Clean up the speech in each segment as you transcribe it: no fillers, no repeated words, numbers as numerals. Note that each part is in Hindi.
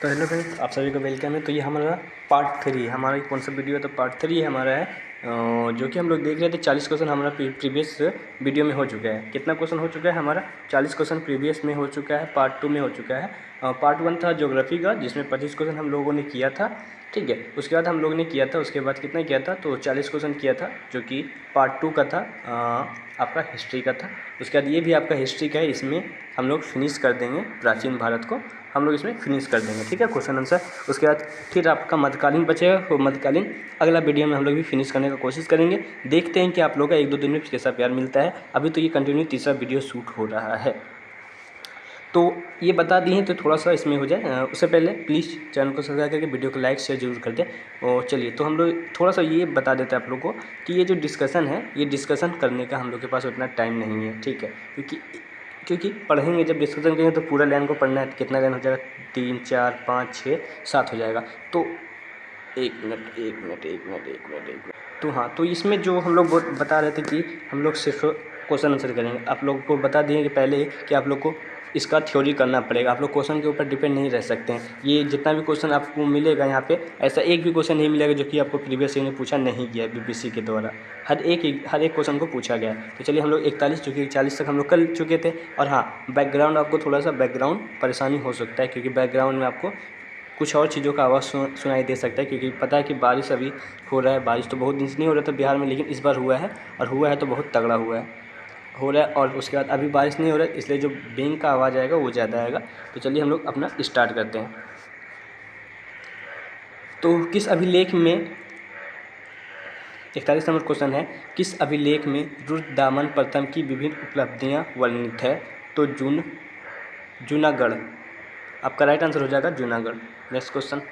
तो हेलो फ्रेंड्स, आप सभी को वेलकम है। तो ये हमारा पार्ट 3 है। हमारा कौन सा वीडियो है? तो पार्ट 3 हमारा है, जो कि हम लोग देख रहे थे। 40 क्वेश्चन हमारा प्रीवियस वीडियो में हो चुका है। कितना क्वेश्चन हो चुका है? हमारा 40 क्वेश्चन प्रीवियस में हो चुका है, पार्ट 2 में हो चुका है। पार्ट 1 था ज्योग्राफी का, जिसमें 25 क्वेश्चन हम लोगों ने किया था। ठीक है, उसके बाद हम लोगों ने किया था, उसके बाद कितना किया था? तो 40 क्वेश्चन किया था, जो कि पार्ट 2 का था, आपका हिस्ट्री का था। उसके बाद ये भी आपका हिस्ट्री का है। इसमें हम लोग फिनिश कर देंगे प्राचीन भारत को, हम लोग इसमें फिनिश कर देंगे। ठीक है, क्वेश्चन आंसर। उसके बाद फिर आपका मध्यकालीन बचेगा, वो मध्यकालीन अगला वीडियो में हम लोग भी फिनिश करने का कोशिश करेंगे। देखते हैं कि आप लोग का 1-2 दिन में कैसा प्यार मिलता है। अभी तो ये कंटिन्यू तीसरा वीडियो शूट हो रहा है, तो ये बता दिए तो थोड़ा सा इसमें हो जाए। उससे पहले प्लीज़ चैनल को सब्सक्राइब करके वीडियो को लाइक शेयर जरूर कर दें। और चलिए, तो हम लोग थोड़ा सा ये बता देते हैं आप लोग को कि ये जो डिस्कशन है, ये डिस्कशन करने का हम लोग के पास उतना टाइम नहीं है। ठीक है, क्योंकि पढ़ेंगे, जब डिस्कशन करेंगे तो पूरा लाइन को पढ़ना है। तो कितना लाइन हो जाएगा? 3 4 5 6 7 हो जाएगा। तो एक मिनट। तो हाँ, तो इसमें जो हम लोग बता रहे थे कि हम लोग सिर्फ क्वेश्चन आंसर करेंगे। आप लोग को बता दिए कि पहले ही कि आप लोग को इसका थ्योरी करना पड़ेगा। आप लोग क्वेश्चन के ऊपर डिपेंड नहीं रह सकते हैं। ये जितना भी क्वेश्चन आपको मिलेगा यहाँ पे, ऐसा एक भी क्वेश्चन नहीं मिलेगा जो कि आपको प्रीवियस ईयर में पूछा नहीं गया है बीपीएससी के द्वारा। हर एक क्वेश्चन को पूछा गया है। तो चलिए, हम लोग 41 जो कि 40 तक हम लोग कर चुके थे। और हाँ, बैकग्राउंड आपको थोड़ा सा बैकग्राउंड परेशानी हो सकता है, क्योंकि बैकग्राउंड में आपको कुछ और चीज़ों का आवाज़ सुनाई दे सकता है, क्योंकि पता है कि बारिश अभी हो रहा है। बारिश तो बहुत दिन से नहीं हो रहा था बिहार में, लेकिन इस बार हुआ है, और हुआ है तो बहुत तगड़ा हो रहा है। और उसके बाद अभी बारिश नहीं हो रहा है, इसलिए जो बेंग का आवाज़ आएगा वो ज़्यादा आएगा। तो चलिए, हम लोग अपना स्टार्ट करते हैं। तो किस अभिलेख में 41 नंबर क्वेश्चन है, किस अभिलेख में रुद्रदामन प्रथम की विभिन्न उपलब्धियां वर्णित है? तो जूनागढ़ आपका राइट आंसर हो जाएगा, जूनागढ़। नेक्स्ट क्वेश्चन,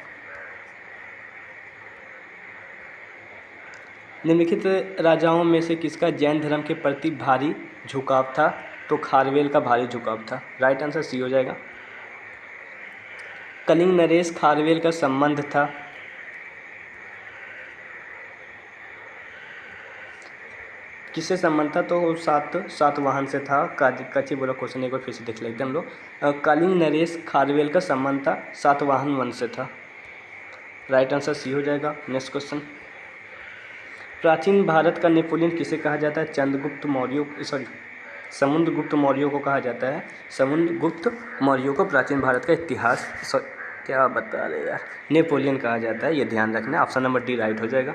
निम्नलिखित राजाओं में से किसका जैन धर्म के प्रति भारी झुकाव था? तो खारवेल का भारी झुकाव था। राइट आंसर सी हो जाएगा। कलिंग नरेश खारवेल का संबंध था? किससे संबंध था? तो सातवाहन से था। कच्ची बोला क्वेश्चन एक बार फिर से देख लेते हैं हम लोग। कलिंग नरेश खारवेल का संबंध था सातवाहन वंश से था। राइट आंसर सी हो जाएगा। नेक्स्ट क्वेश्चन, प्राचीन भारत का नेपोलियन किसे कहा जाता है? समुद्रगुप्त मौर्य को कहा जाता है। समुद्रगुप्त मौर्य को प्राचीन भारत का इतिहास क्या बता रहे यार, नेपोलियन कहा जाता है। ये ध्यान रखना। ऑप्शन नंबर डी राइट हो जाएगा।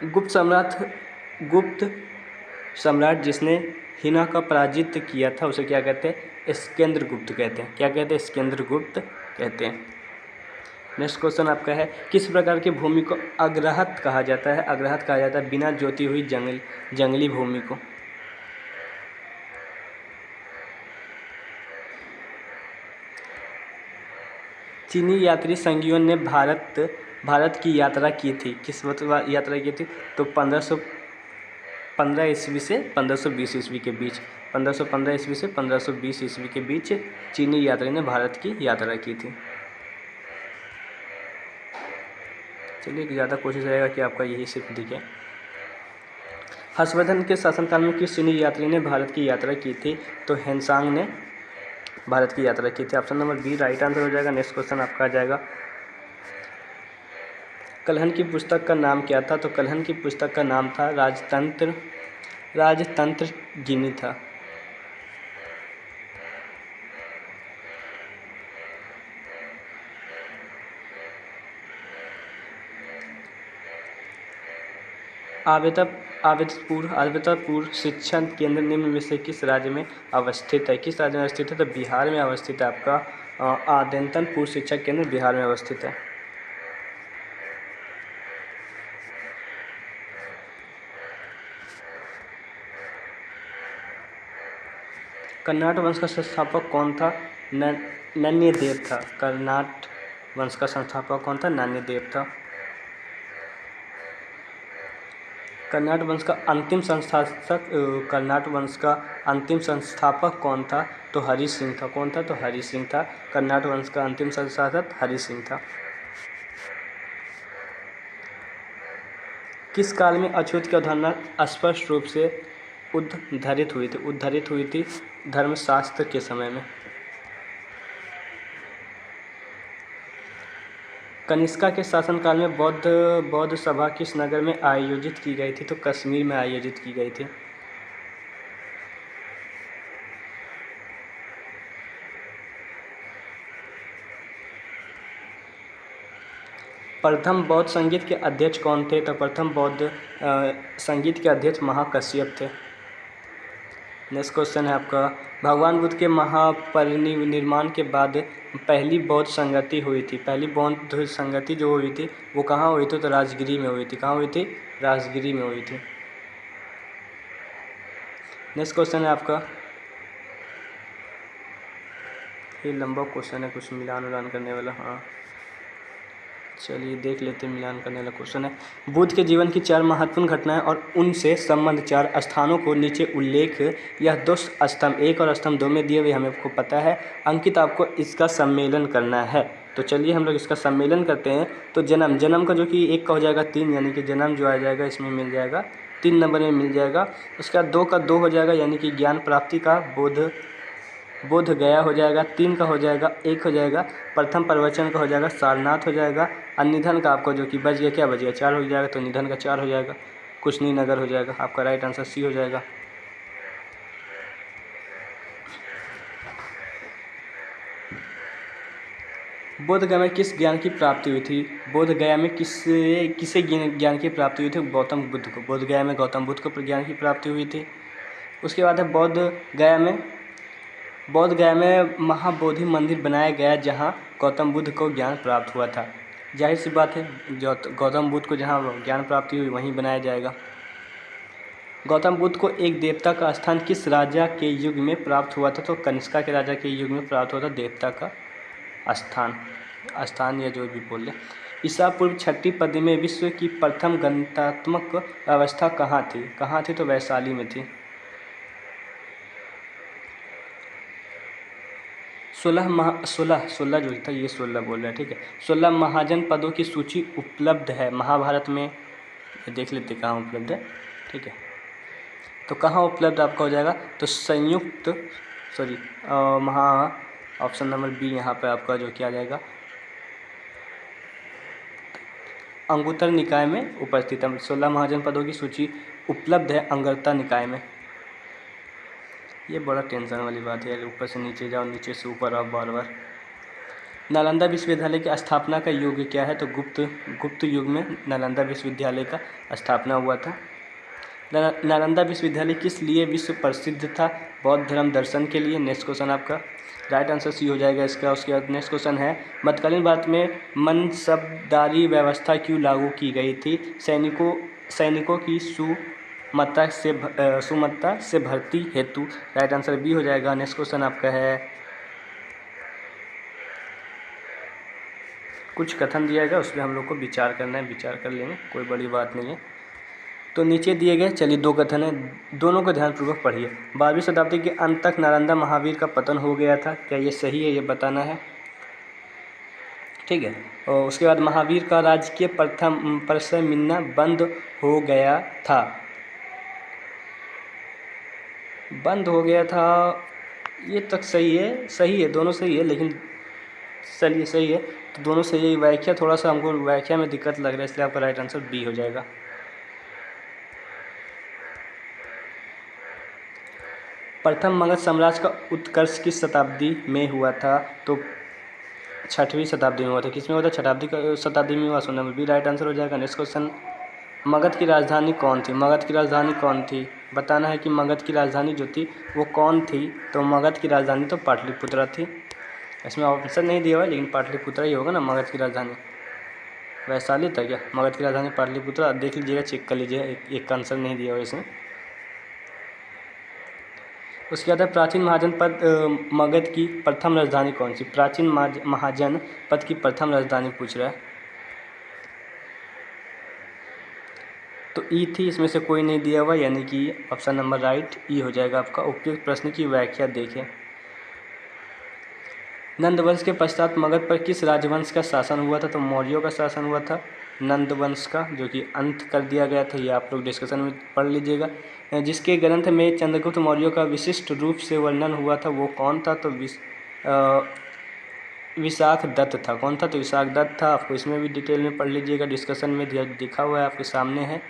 गुप्त सम्राट जिसने हिना का पराजित किया था, उसे क्या कहते हैं? स्केंद्रगुप्त कहते हैं। क्या कहते हैं? स्केंद्रगुप्त कहते हैं। नेक्स्ट क्वेश्चन आपका है, किस प्रकार की भूमि को अग्रहत कहा जाता है? अग्रहत कहा जाता है बिना जोती हुई जंगली भूमि को। चीनी यात्री संगियों ने भारत की यात्रा की थी। किस वक्त यात्रा की थी? तो 1515 ईस्वी से 1520 ईस्वी के बीच। 1515 ईस्वी से 1520 ईस्वी के बीच चीनी यात्री ने भारत की यात्रा की थी। चलिए, ज़्यादा कोशिश रहेगा कि आपका यही सिर्फ दिखे। हर्षवर्धन के शासनकाल में किस चीनी यात्री ने भारत की यात्रा की थी? तो हेनसांग ने भारत की यात्रा की थी। Option number B right answer हो जाएगा। नेक्स्ट क्वेश्चन आपका आ जाएगा, कल्हण की पुस्तक का नाम क्या था? तो कल्हण की पुस्तक का नाम था राजतंत्र गिनी था। आवेदपुर शिक्षण केंद्र निम्न में से किस राज्य में अवस्थित है? किस राज्य में अवस्थित है? तो बिहार में अवस्थित है। आपका आदनपुर शिक्षा केंद्र बिहार में अवस्थित है। कर्नाट वंश का संस्थापक कौन था? नन्यदेव था। कर्नाट वंश का संस्थापक कौन था? नन्यदेव था। कर्नाट वंश का अंतिम संस्थापक कौन था? तो हरि सिंह था। कौन था? तो हरि सिंह था। कर्नाट वंश का अंतिम संस्थापक हरि सिंह था। किस काल में अछूत की अवधारणा स्पष्ट रूप से उद्धरित हुई थी? धर्मशास्त्र के समय में। कनिष्का के शासनकाल में बौद्ध सभा किस नगर में आयोजित की गई थी? तो कश्मीर में आयोजित की गई थी। प्रथम बौद्ध संगीत के अध्यक्ष कौन थे? तो प्रथम बौद्ध संगीत के अध्यक्ष महाकश्यप थे। नेक्स्ट क्वेश्चन है आपका, भगवान बुद्ध के महापरिनिर्वाण के बाद पहली बौद्ध संगति हुई थी। पहली बौद्ध संगति जो हुई थी वो कहाँ हुई थी? तो राजगिरी में हुई थी। कहाँ हुई थी? राजगिरी में हुई थी। नेक्स्ट क्वेश्चन है आपका, ये लंबा क्वेश्चन है, कुछ मिलान उलान करने वाला। हाँ चलिए देख लेते हैं, मिलान करने वाला क्वेश्चन है। बुद्ध के जीवन की 4 महत्वपूर्ण घटनाएं और उनसे संबंध 4 स्थानों को नीचे उल्लेख। यह 2 स्तंभ 1 और स्तंभ 2 में दिए हुए हमें को पता है। अंकित आपको इसका सम्मेलन करना है। तो चलिए हम लोग इसका सम्मेलन करते हैं। तो जन्म का जो कि 1 का हो जाएगा 3, यानी कि जन्म जो आ जाएगा इसमें मिल जाएगा 3 नंबर में मिल जाएगा। उसके बाद 2 का 2 हो जाएगा, यानी कि ज्ञान प्राप्ति का बोध गया हो जाएगा। 3 का हो जाएगा 1 हो जाएगा, प्रथम प्रवचन का हो जाएगा सारनाथ हो जाएगा। और निधन का आपको जो कि बच गया, क्या बच गया? 4 हो जाएगा, तो निधन का 4 हो जाएगा, कुशनी नगर हो जाएगा। आपका राइट आंसर सी हो जाएगा। बोध गया में किस ज्ञान की प्राप्ति हुई थी? बोध गया में किसे ज्ञान की प्राप्ति हुई थी? गौतम बुद्ध को। बोध गया में गौतम बुद्ध को ज्ञान की प्राप्ति हुई थी। उसके बाद है बोध गया में महाबोधि मंदिर बनाया गया, जहाँ गौतम बुद्ध को ज्ञान प्राप्त हुआ था। जाहिर सी बात है, जो गौतम बुद्ध को जहाँ ज्ञान प्राप्ति हुई वहीं बनाया जाएगा। गौतम बुद्ध को एक देवता का स्थान किस राजा के युग में प्राप्त हुआ था? तो कनिष्का के राजा के युग में प्राप्त हुआ था देवता का स्थान या जो भी बोल लें। ईसा पूर्व 6वीं सदी में विश्व की प्रथम गणतात्मक व्यवस्था कहाँ थी? तो वैशाली में थी। 16 जो था, ये 16 बोल रहा है, ठीक है। 16 महाजन पदों की सूची उपलब्ध है महाभारत में। देख लेते कहाँ उपलब्ध है, ठीक है। तो कहाँ उपलब्ध आपका हो जाएगा? तो ऑप्शन नंबर बी यहाँ पे आपका जो किया जाएगा, अंगुत्तर निकाय में उपस्थित है। 16 महाजन पदों की सूची उपलब्ध है अंगुत्तर निकाय में। ये बड़ा टेंशन वाली बात है, ऊपर से नीचे जाओ, नीचे से ऊपर आओ बार बार। नालंदा विश्वविद्यालय की स्थापना का युग क्या है? तो गुप्त युग में नालंदा विश्वविद्यालय का स्थापना हुआ था। नालंदा विश्वविद्यालय किस लिए विश्व प्रसिद्ध था? बौद्ध धर्म दर्शन के लिए। नेक्स्ट क्वेश्चन आपका राइट आंसर सी हो जाएगा इसका। उसके बाद नेक्स्ट क्वेश्चन है, मध्यकालीन भारत में मनसबदारी व्यवस्था क्यों लागू की गई थी? सैनिकों की सुमतता से भर्ती हेतु। राइट आंसर बी हो जाएगा। नेक्स्ट क्वेश्चन आपका है, कुछ कथन दिया गया, उस पर हम लोग को विचार करना है, विचार कर लेंगे, कोई बड़ी बात नहीं है। तो नीचे दिए गए चलिए 2 कथन है, दोनों को ध्यानपूर्वक पढ़िए। 12वीं शताब्दी के अंत तक नालंदा महावीर का पतन हो गया था, क्या ये सही है? ये बताना है, ठीक है। और उसके बाद महावीर का राजकीय परिसर मिलना बंद हो गया था। ये तक सही है, दोनों सही है, लेकिन चलिए सही है तो दोनों सही है। व्याख्या थोड़ा सा हमको व्याख्या में दिक्कत लग रहा है, इसलिए आपका राइट आंसर बी हो जाएगा। प्रथम मगध साम्राज्य का उत्कर्ष किस शताब्दी में हुआ था? तो 6वीं शताब्दी में हुआ था। किस में हुआ था? 6वीं शताब्दी में हुआ। सुनने में भी राइट आंसर हो जाएगा। नेक्स्ट क्वेश्चन, मगध की राजधानी कौन थी? बताना है कि मगध की राजधानी जो थी वो कौन थी? तो मगध की राजधानी तो पाटलिपुत्रा थी। इसमें ऑप्शन नहीं दिया हुआ है, लेकिन पाटलिपुत्रा ही होगा ना मगध की राजधानी। वैशाली था क्या? मगध की राजधानी पाटलिपुत्रा। देख लीजिएगा, चेक कर लीजिएगा, एक आंसर नहीं दिया हुआ इसमें। उसके बाद प्राचीन महाजन पद मगध की प्रथम राजधानी कौन सी? प्राचीन महाजन पद की प्रथम राजधानी पूछ रहा है, तो ई थी। इसमें से कोई नहीं दिया हुआ, यानी कि ऑप्शन नंबर राइट ई हो जाएगा आपका। उपयुक्त प्रश्न की व्याख्या देखें। नंद वंश के पश्चात मगध पर किस राजवंश का शासन हुआ था? तो मौर्यों का शासन हुआ था, नंद वंश का, जो कि अंत कर दिया गया था। ये आप लोग डिस्कशन में पढ़ लीजिएगा। जिसके ग्रंथ में चंद्रगुप्त मौर्य का विशिष्ट रूप से वर्णन हुआ था वो कौन था? तो विशाख दत्त था। कौन था? तो विशाख दत्त था। आपको इसमें भी डिटेल में पढ़ लीजिएगा, डिस्कशन में दिखा हुआ है, आपके सामने है।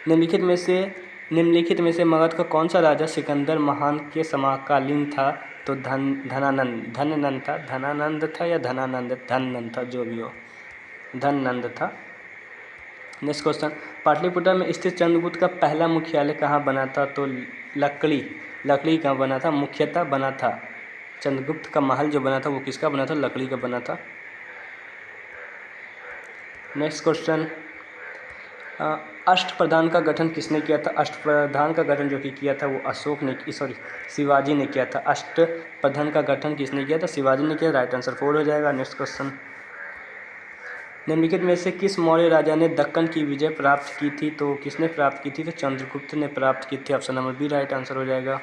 निम्नलिखित में से मगध का कौन सा राजा सिकंदर महान के समकालीन था? तो धनानंद था या धननंद था, जो भी हो, धननंद था। नेक्स्ट क्वेश्चन, पाटलिपुत्र में स्थित चंद्रगुप्त का पहला मुख्यालय कहाँ बना था? तो लकड़ी का बना था, मुख्यतः बना था। चंद्रगुप्त का महल जो बना था वो किसका बना था? लकड़ी का बना था। नेक्स्ट क्वेश्चन, अष्टप्रधान का गठन किसने किया था? अष्टप्रधान का गठन जो कि किया था वो शिवाजी ने किया था। अष्टप्रधान का गठन किसने किया था? शिवाजी ने किया। राइट आंसर 4 हो जाएगा। नेक्स्ट क्वेश्चन, निम्नलिखित में से किस मौर्य राजा ने दक्कन की विजय प्राप्त की थी? तो किसने प्राप्त की थी? तो चंद्रगुप्त ने प्राप्त की थी। Option number B right answer हो जाएगा।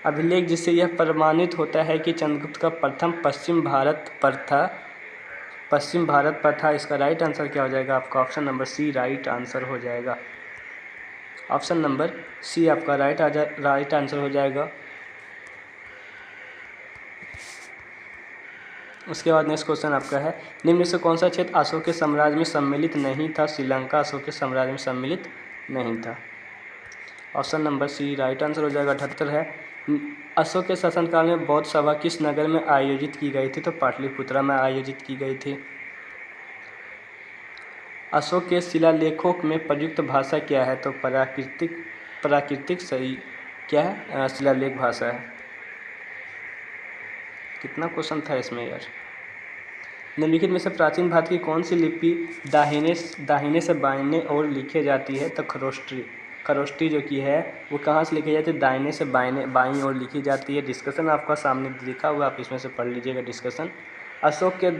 अभिलेख जिससे यह प्रमाणित होता है कि चंद्रगुप्त का प्रथम पश्चिम भारत पर था, इसका राइट आंसर क्या हो जाएगा आपका? Option number C right answer हो जाएगा। ऑप्शन नंबर सी आपका राइट आंसर हो जाएगा। उसके बाद नेक्स्ट क्वेश्चन आपका है, निम्न में से कौन सा क्षेत्र अशोक के साम्राज्य में सम्मिलित नहीं था? श्रीलंका अशोक के साम्राज्य में सम्मिलित नहीं था। Option number C right answer हो जाएगा। 78 है, अशोक के शासनकाल में बौद्ध सभा किस नगर में आयोजित की गई थी? तो पाटलिपुत्र में आयोजित की गई थी। अशोक के शिलालेखों में प्रयुक्त भाषा क्या है? तो प्राकृतिक सही क्या है? शिलालेख भाषा है। कितना क्वेश्चन था इसमें यार। निम्नलिखित में से प्राचीन भारत की कौन सी लिपि दाहिने से बाएं ओर लिखी जाती है? तो खरोष्टी जो की है वो कहाँ से लिखी जाती है? दाहिने से बाईं ओर लिखी जाती है। डिस्कशन आपका सामने लिखा हुआ, आप इसमें से पढ़ लीजिएगा डिस्कशन। अशोक के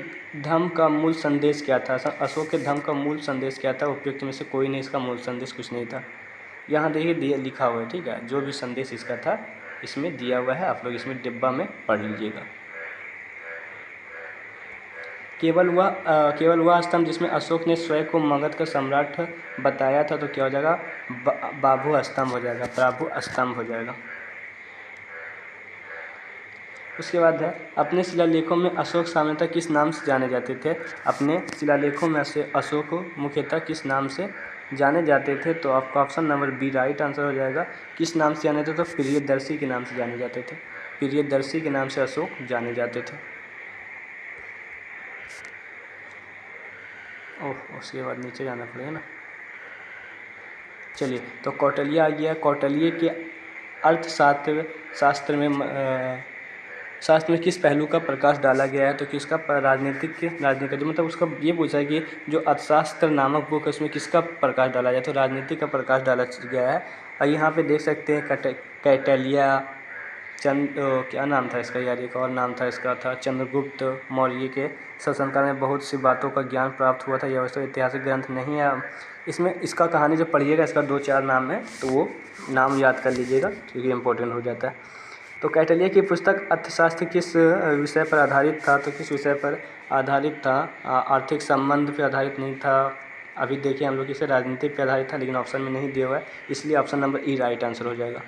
धम्म का मूल संदेश क्या था? अशोक के धम्म का मूल संदेश क्या था? उपयुक्त में से कोई नहीं, इसका मूल संदेश कुछ नहीं था। यहाँ देखिए लिखा हुआ है, ठीक है, जो भी संदेश इसका था इसमें दिया हुआ है, आप लोग इसमें डिब्बा में पढ़ लीजिएगा। केवल वह स्तंभ जिसमें अशोक ने स्वयं को मगध का सम्राट बताया था, तो क्या हो जाएगा? बाबू स्तंभ हो जाएगा। बाबू स्तंभ हो जाएगा। उसके बाद है, अपने शिलालेखों में अशोक सामान्यतः किस नाम से जाने जाते थे? अपने शिलालेखों में से अशोक मुख्यतः किस नाम से जाने जाते थे? तो आपका option number B right answer हो जाएगा। किस नाम से जाने थे? तो प्रियदर्शी के नाम से जाने जाते थे। प्रियदर्शी के नाम से अशोक जाने जाते थे। उसके बाद नीचे जाना पड़ेगा ना। चलिए, तो कौटिल्य आ गया। कौटिल्य के शास्त्र में किस पहलू का प्रकाश डाला गया है? तो किसका? राजनीतिक का जो मतलब उसका ये पूछा है कि जो अर्थशास्त्र नामक बुक है उसमें किसका प्रकाश डाला जाए? तो राजनीति का प्रकाश डाला गया है। और यहाँ पे देख सकते हैं कौटिल्य क्या नाम था इसका यार, एक और नाम था इसका, था चंद्रगुप्त मौर्य के शासनकाल में बहुत सी बातों का ज्ञान प्राप्त हुआ था। यह वैसे ऐतिहासिक ग्रंथ नहीं है, इसमें इसका कहानी जो पढ़िएगा इसका 2-4 नाम है, तो वो नाम याद कर लीजिएगा, ठीक है, इंपॉर्टेंट हो जाता है। तो कौटिल्य की पुस्तक अर्थशास्त्र किस विषय पर आधारित था? तो किस विषय पर आधारित था? आर्थिक संबंध पर आधारित नहीं था। अभी देखिए हम लोग इसे राजनीति पर आधारित था, लेकिन ऑप्शन में नहीं दिया हुआ है, इसलिए ऑप्शन नंबर ई राइट आंसर हो जाएगा।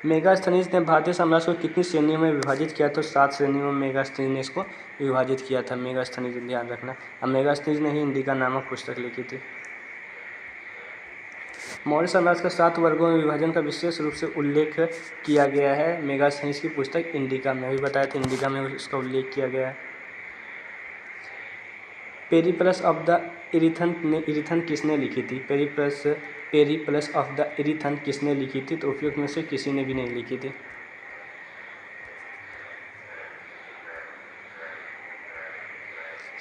मेगास्थनीज ने भारतीय साम्राज्य को कितनी श्रेणियों में विभाजित किया? तो 7 श्रेणियों में मेगास्थनीज ने इसको विभाजित किया था। मेगास्थनीज ध्यान रखना। अब मेगास्थनीज ने ही इंडिका नामक पुस्तक लिखी थी। मौर्य साम्राज्य के 7 वर्गों में विभाजन का विशेष रूप से उल्लेख किया गया है मेगास्थनीज की पुस्तक इंडिका में। अभी बताया था, इंडिका में इसका उल्लेख किया गया है। पेरिप्लस ऑफ द इरिथन किसने लिखी थी? पेरिप्लस ऑफ द इरिथन किसने लिखी थी? तो उपयुक्त में से किसी ने भी नहीं लिखी थी।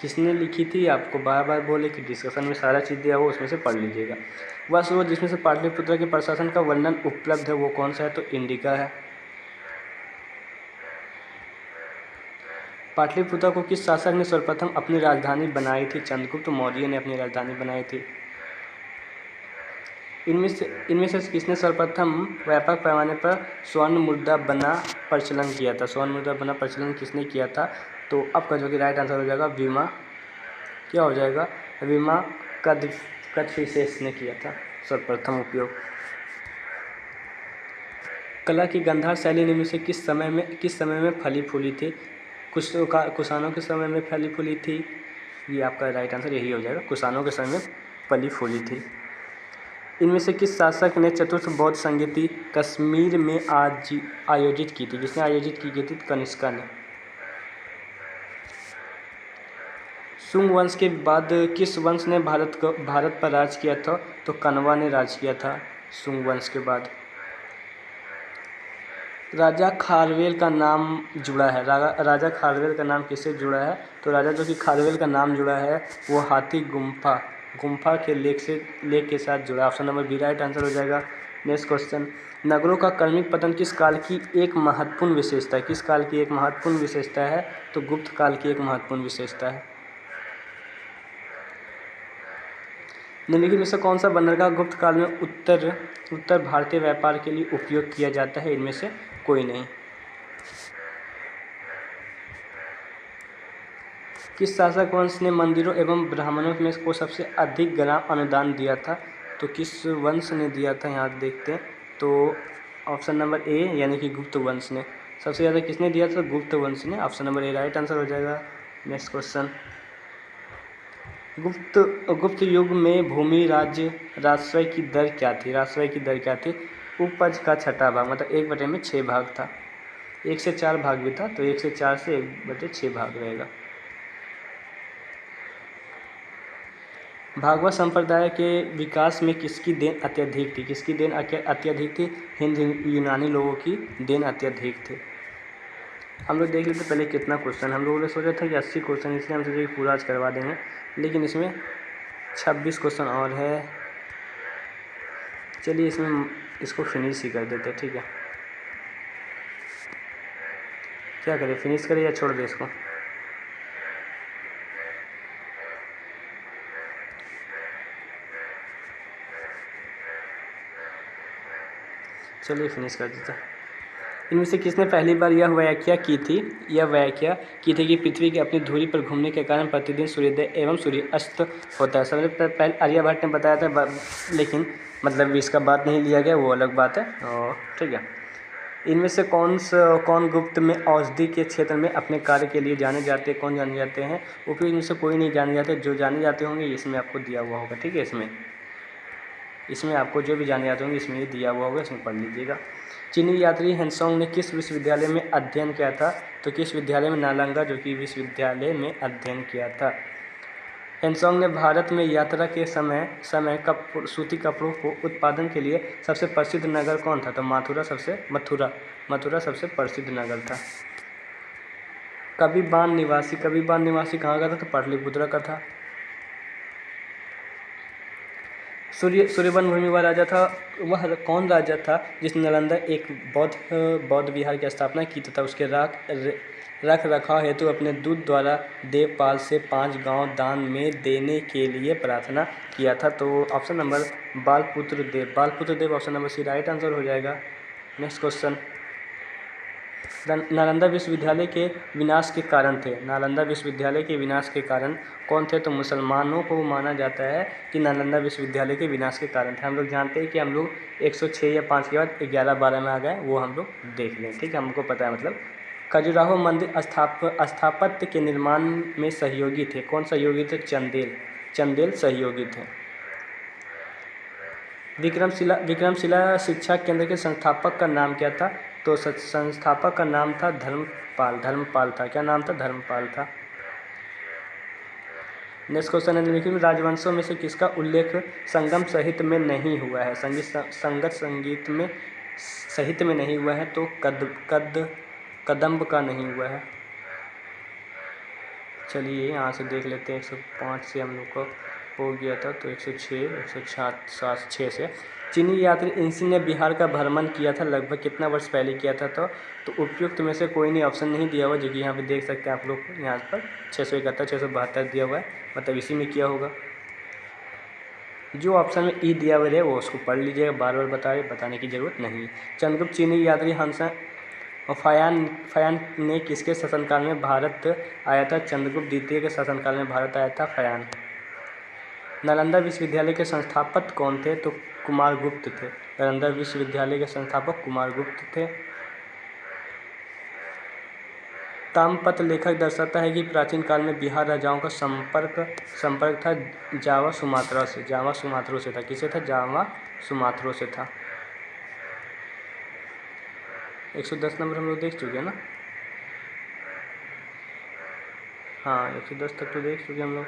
किसने लिखी थी? आपको बार बार बोले कि डिस्कशन में सारा चीज़ दिया हो, उसमें से पढ़ लीजिएगा। वह स्रोत जिसमें से पाटलिपुत्र के प्रशासन का वर्णन उपलब्ध है वो कौन सा है? तो इंडिका है। पाटलिपुत्र को किस शासक ने सर्वप्रथम अपनी राजधानी बनाई थी? चंद्रगुप्त मौर्य ने अपनी राजधानी बनाई थी। इनमें से किसने सर्वप्रथम व्यापक पैमाने पर स्वर्ण मुद्रा बना प्रचलन किया था? स्वर्ण मुद्रा बना प्रचलन किसने किया था? तो आपका जो कि राइट आंसर हो जाएगा वीमा, क्या हो जाएगा? वीमा कदफिसेस ने किया था सर्वप्रथम उपयोग। कला की गांधार शैली इनमें से किस समय में फली फूली थी? कुषाणों के समय में फली फूली थी। ये आपका राइट आंसर यही हो जाएगा, कुषाणों के समय में फली फूली थी। इनमें से किस शासक ने चतुर्थ बौद्ध संगीति कश्मीर में आयोजित की थी? किसने आयोजित की थी? कनिष्का ने। सुंग वंश के बाद किस वंश ने भारत पर राज किया था? तो कण्वा ने राज किया था सुंग वंश के बाद। राजा खारवेल का नाम जुड़ा है, राजा खारवेल का नाम किससे जुड़ा है? तो राजा जो कि खारवेल का नाम जुड़ा है वो हाथी गुम्फा के लेक के साथ जुड़ा है। Option number B right answer हो जाएगा। नेक्स्ट क्वेश्चन, नगरों का क्रमिक पतन किस काल की एक महत्वपूर्ण विशेषता है? किस काल की एक महत्वपूर्ण विशेषता है? तो गुप्त काल की एक महत्वपूर्ण विशेषता है। निम्नलिखित में से कौन सा बंदरगाह गुप्त काल में उत्तर भारतीय व्यापार के लिए उपयोग किया जाता है? इनमें से कोई नहीं। किस शासक वंश ने मंदिरों एवं ब्राह्मणों में को सबसे अधिक ग्राम अनुदान दिया था? तो किस वंश ने दिया था, यहाँ देखते हैं। तो ऑप्शन नंबर ए यानी कि गुप्त वंश ने। सबसे ज़्यादा किसने दिया था? गुप्त वंश ने। Option number A right answer हो जाएगा। नेक्स्ट क्वेश्चन, गुप्त युग में भूमि राजस्व की दर क्या थी? राजस्व की दर क्या थी? उपज का छठा भाग, मतलब 1/6 भाग था। 1 से 4 भाग भी था, तो 1 से 4 से 1/6 भाग रहेगा। भागवत संप्रदाय के विकास में किसकी देन अत्यधिक थी? किसकी देन अत्यधिक थी? हिंद यूनानी लोगों की देन अत्यधिक थी। हम लोग देख लेते पहले कितना क्वेश्चन। हम लोगों ने सोचा था कि 80 क्वेश्चन, इसलिए हम सोचे कि पूरा आज करवा देंगे, लेकिन इसमें 26 क्वेश्चन और है। चलिए इसको फिनिश ही कर देते हैं, ठीक है। क्या करें, फिनिश करें या छोड़ दें इसको? चलिए फिनिश कर देते हैं। इनमें से किसने पहली बार यह व्याख्या की थी कि पृथ्वी की अपनी धुरी पर घूमने के कारण प्रतिदिन सूर्योदय एवं सूर्यास्त होता है? सबसे पहले आर्यभट्ट ने बताया था, लेकिन मतलब इसका बात नहीं लिया गया, वो अलग बात है। और ठीक है, इनमें से कौन गुप्त में औषधि के क्षेत्र में अपने कार्य के लिए जाने जाते हैं? कौन जाने जाते हैं? उपयुक्त इनमें से कोई नहीं जाने जाते। जो जाने जाते होंगे इसमें आपको दिया हुआ होगा, ठीक है। इसमें आपको जो भी जाने जाते होंगे इसमें ये दिया हुआ होगा, इसमें पढ़ लीजिएगा। चीनी यात्री हेनसोंग ने किस विश्वविद्यालय में अध्ययन किया था? तो किस विद्यालय में? नालंदा जो कि विश्वविद्यालय में अध्ययन किया था। हेनसोंग ने भारत में यात्रा के समय सूती कपड़ों को उत्पादन के लिए सबसे प्रसिद्ध नगर कौन था? तो मथुरा सबसे प्रसिद्ध नगर था। कभी बान निवासी कहाँ का था? तो पाटलिपुत्र का था। सूर्यवन भूमि वह राजा था, वह कौन राजा था जिसने नालंदा एक बौद्ध विहार की स्थापना की तथा उसके रख रखाव हेतु अपने दूत द्वारा देवपाल से 5 गांव दान में देने के लिए प्रार्थना किया था? तो option number Balputra Dev option number C right answer हो जाएगा। नेक्स्ट क्वेश्चन, नालंदा विश्वविद्यालय के विनाश के कारण थे। नालंदा विश्वविद्यालय के विनाश के कारण कौन थे? तो मुसलमानों को माना जाता है कि नालंदा विश्वविद्यालय के विनाश के कारण थे। हम लोग जानते हैं कि हम लोग 106 या 5 के बाद 11-12 में आ गए, वो हम लोग देख लें, ठीक है। हमको पता है, मतलब खजुराहो मंदिर स्थापत्य के निर्माण में सहयोगी थे। कौन सहयोगी थे? चंदेल सहयोगी थे। विक्रमशिला शिक्षा केंद्र के संस्थापक का नाम क्या था? तो संस्थापक का नाम था धर्मपाल था। क्या नाम था? धर्मपाल था। नेक्स्ट क्वेश्चन है, निम्नलिखित में राजवंशों में से किसका उल्लेख संगम साहित्य में नहीं हुआ है? संगीत में साहित्य में नहीं हुआ है, तो कदम्ब का नहीं हुआ है। चलिए यहाँ से देख लेते हैं। 105 से हम लोग को हो गया था, तो 106 से। चीनी यात्री इंसी ने बिहार का भ्रमण किया था, लगभग कितना वर्ष पहले किया था? तो उपयुक्त में से कोई नहीं ऑप्शन नहीं दिया हुआ, जो कि यहाँ पे देख सकते हैं आप लोग। यहाँ पर 671 672 दिया हुआ है, मतलब इसी में किया होगा। जो ऑप्शन में ई दिया हुआ है वो उसको पढ़ लीजिएगा, बार बार बताने की ज़रूरत नहीं। चंद्रगुप्त चीनी यात्री फयान ने किसके शासनकाल में भारत आया था? चंद्रगुप्त द्वितीय के शासनकाल में भारत आया था फयान। नालंदा विश्वविद्यालय के संस्थापक कौन थे? तो कुमारगुप्त थे। नालंदा विश्वविद्यालय के संस्थापक कुमारगुप्त थे। ताम्रपत्र लेखक दर्शाता है कि प्राचीन काल में बिहार राजाओं का संपर्क था जावा सुमात्रा से। जावा सुमात्रा से था। किसे था? जावा सुमात्रा से था। 110 नंबर हम लोग देख चुके हैं ना। हाँ 110 तक तो देख चुके हम लोग।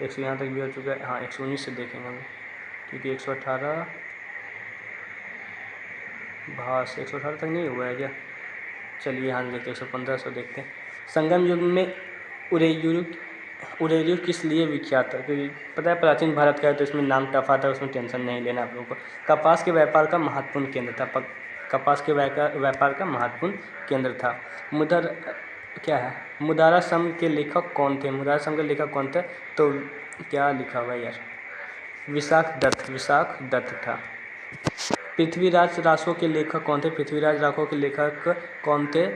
100 यहाँ तक भी हो चुका है। हाँ 119 से देखेंगे हम, क्योंकि 118 भास 118 तक नहीं हुआ है क्या? चलिए यहाँ देखते हैं 115 से देखते हैं। संगम युग में उरेयू किस लिए विख्यात है? क्योंकि पता है प्राचीन भारत का है तो इसमें नाम टफ आता है, उसमें टेंशन नहीं लेना आप लोगों को। कपास के व्यापार का महत्वपूर्ण केंद्र था। कपास के व्यापार का महत्वपूर्ण केंद्र था। मुदारा सम के लेखक कौन थे? मुदारा सम के लेखक कौन थे? तो क्या लिखा हुआ यार, विशाख दत्त था। पृथ्वीराज रासो के लेखक कौन थे? पृथ्वीराज रासो के लेखक कौन थे?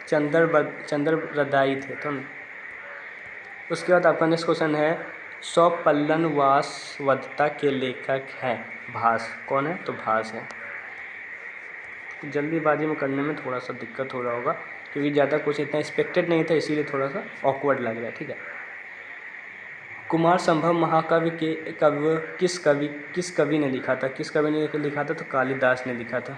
चंद्रबरदाई थे। तो उसके बाद आपका नेक्स्ट क्वेश्चन है, सौपल्लन वासवदत्ता के लेखक हैं भास। कौन है? तो भास है। जल्दीबाजी में करने में थोड़ा सा दिक्कत हो रहा होगा, क्योंकि ज़्यादा कुछ इतना एक्सपेक्टेड नहीं था, इसीलिए थोड़ा सा ऑकवर्ड लग रहा है। ठीक है। कुमार संभव महाकाव्य के किस कवि ने लिखा था? किस कवि ने लिखा था? तो कालिदास ने लिखा था।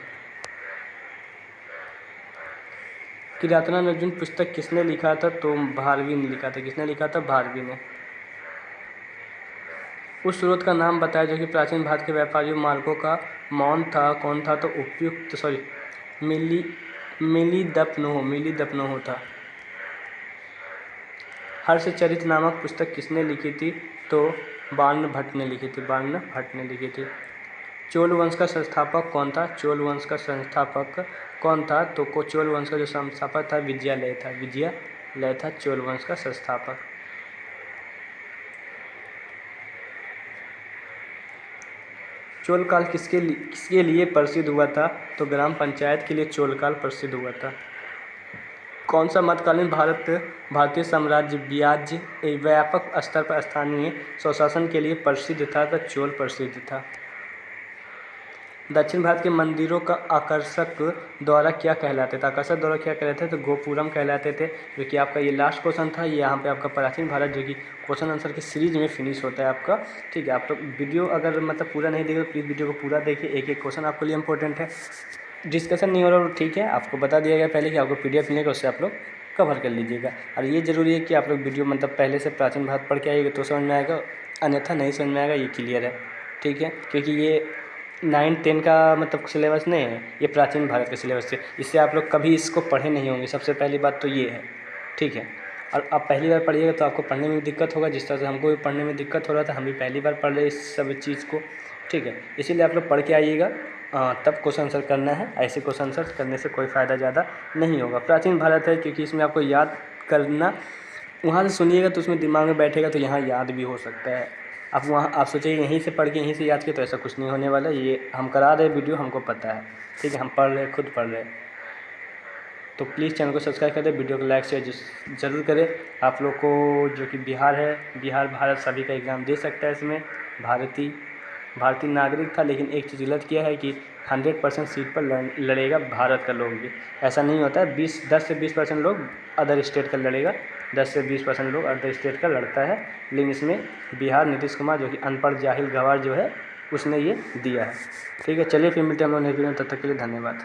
किरातार्जुन पुस्तक किसने लिखा था? तो भारवी ने लिखा था। किसने लिखा था? भारवी ने। उस स्रोत का नाम बताया जो कि प्राचीन भारत के व्यापारियों मार्गों का मौन था। कौन था? तो मिलीदपनोह था। हर्षचरित नामक पुस्तक किसने लिखी थी? तो बाणभट्ट ने लिखी थी। चोल वंश का संस्थापक कौन था? चोल वंश का संस्थापक कौन था? तो चोल वंश का जो संस्थापक था विजयालय था चोल वंश का संस्थापक। चोल काल किसके लिए प्रसिद्ध हुआ था? तो ग्राम पंचायत के लिए चोल काल प्रसिद्ध हुआ था। कौन सा मध्यकालीन भारतीय साम्राज्य व्यापक स्तर पर स्थानीय स्वशासन के लिए प्रसिद्ध था? तो चोल प्रसिद्ध था। दक्षिण भारत के मंदिरों का आकर्षक द्वारा क्या कहलाते थे? तो गोपुरम कहलाते थे। जो कि आपका ये लास्ट क्वेश्चन था। ये यहाँ पे आपका प्राचीन भारत जो कि क्वेश्चन आंसर की सीरीज में फिनिश होता है आपका। ठीक है। आप लोग वीडियो अगर मतलब पूरा नहीं देखे तो प्लीज़ वीडियो को पूरा देखिए। एक एक क्वेश्चन आपके लिए इंपॉर्टेंट है। डिस्कशन नहीं हो रहा, ठीक है, आपको बता दिया गया पहले कि आपको PDF मिलेगा, उससे आप लोग कवर कर लीजिएगा। और ये ज़रूरी है कि आप लोग वीडियो मतलब पहले से प्राचीन भारत पढ़ के आइएगा तो समझ में आएगा, अन्यथा नहीं समझ में आएगा, ये क्लियर है। ठीक है। क्योंकि ये 9-10 का मतलब सिलेबस नहीं है, ये प्राचीन भारत का सिलेबस है। इससे आप लोग कभी इसको पढ़े नहीं होंगे, सबसे पहली बात तो ये है। ठीक है। और आप पहली बार पढ़िएगा तो आपको पढ़ने में भी दिक्कत होगा, जिस तरह से हमको भी पढ़ने में दिक्कत हो रहा था, हम भी पहली बार पढ़ रहे इस सब चीज़ को। ठीक है। इसीलिए आप लोग पढ़ के आइएगा, तब क्वेश्चन आंसर करना है। ऐसे क्वेश्चन आंसर करने से कोई फ़ायदा ज़्यादा नहीं होगा। प्राचीन भारत है क्योंकि इसमें आपको याद करना, वहाँ से सुनिएगा तो उसमें दिमाग में बैठेगा तो यहाँ याद भी हो सकता है। आप सोचिए यहीं से पढ़ के यहीं से याद किए तो ऐसा कुछ नहीं होने वाला। ये हम करा रहे वीडियो, हमको पता है। ठीक है। हम पढ़ रहे, खुद पढ़ रहे। तो प्लीज़ चैनल को सब्सक्राइब कर दें, वीडियो को लाइक शेयर ज़रूर करें। आप लोग को जो कि बिहार भारत सभी का एग्ज़ाम दे सकता है। इसमें भारतीय नागरिक था, लेकिन एक चीज़ गलत किया है कि 100% सीट पर लड़ेगा भारत का लोग भी। ऐसा नहीं होता है। 10 से 20% लोग अदर स्टेट का लड़ेगा, 10 से 20% लोग अदर स्टेट का लड़ता है। लेकिन इसमें बिहार नीतीश कुमार जो कि अनपढ़ जाहिल गंवार जो है, उसने ये दिया है। ठीक है। चलिए फिर मिलते हैं हम लोग नेक्स्ट वीडियो में। तब तक के लिए धन्यवाद।